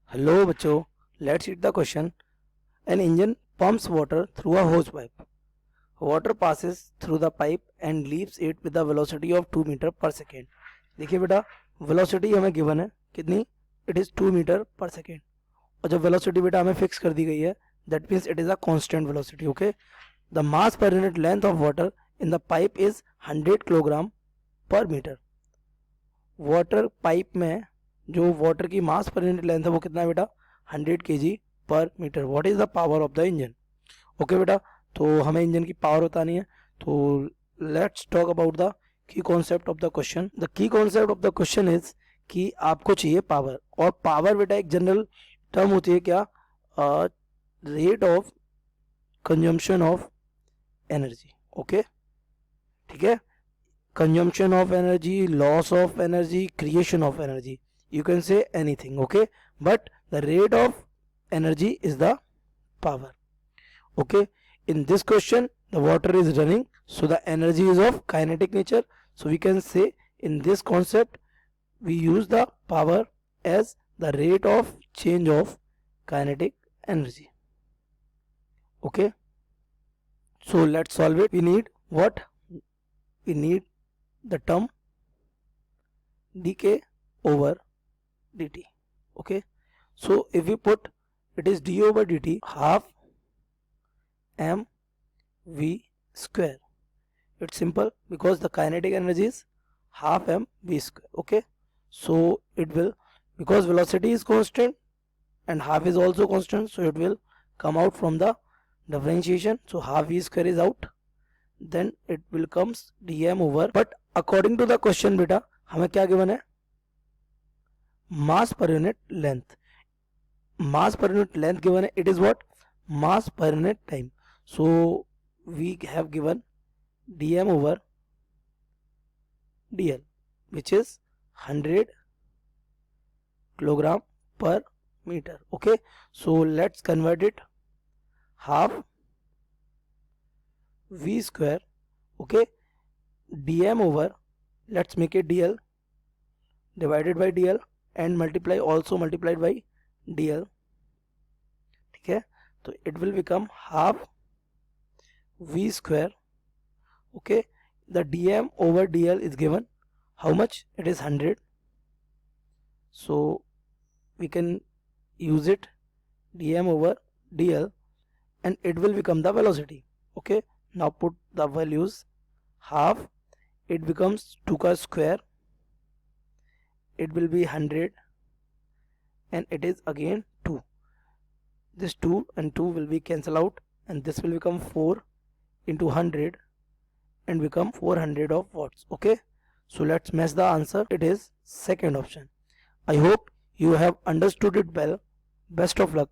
Hello बच्चों, let's read the question. An engine pumps water through a hose pipe. Water passes through the pipe and leaves it with a velocity of 2 metre पर second. देखिए बेटा, velocity हमें given है कितनी, it is 2 metre पर second. और जब velocity बेटा हमें फिक्स कर दी गई है, that means it is a constant velocity. Okay, the mass per unit length of water in the pipe is 100 kilogram पर मीटर. वाटर पाइप में जो वाटर की मास पर यूनिट लेंथ है वो कितना है बेटा, 100 kg per metre. What is the power of the engine. Okay बेटा, तो हमें इंजन की पावर बतानी है. तो let's talk about the key concept of the question. The key concept of the question is कि आपको चाहिए पावर. और पावर बेटा एक जनरल टर्म होती है क्या, rate of consumption of energy. Okay, ठीक है, consumption of energy, loss of energy, creation of energy, you can say anything. Okay, but the rate of energy is the power. Okay, in this question the water is running, so the energy is of kinetic nature, so we can say in this concept we use the power as the rate of change of kinetic energy. Okay, so let's solve it. We need what, we need the term dk over dt. Okay, so if we put, it is d over dt half m v square. It's simple because the kinetic energy is half m v square. Okay, so it will, because velocity is constant and half is also constant, so it will come out from the differentiation. So half v square is out, then it will comes dm over. But according to the question बेटा हमें क्या given है, मास per unit length. Mass per unit length given है, it is what, mass per unit time. So we have given dm over dl which is 100 kilogram per meter. Okay, so let's convert it. Half v square, okay, dm over, let's make it dl, divided by dl and multiply, also multiplied by dl. ठीक है, तो it will become half v square. Okay, the dm over dl is given, how much, it is 100, so we can use it, dm over dl, and it will become the velocity. Okay, now put the values. Half, it becomes 2 ka square, it will be 100, and it is again 2. This 2 and 2 will be cancel out, and this will become 4 into 100 and become 400 of watts. Okay, so let's match the answer. It is second option. I hope you have understood it well. Best of luck.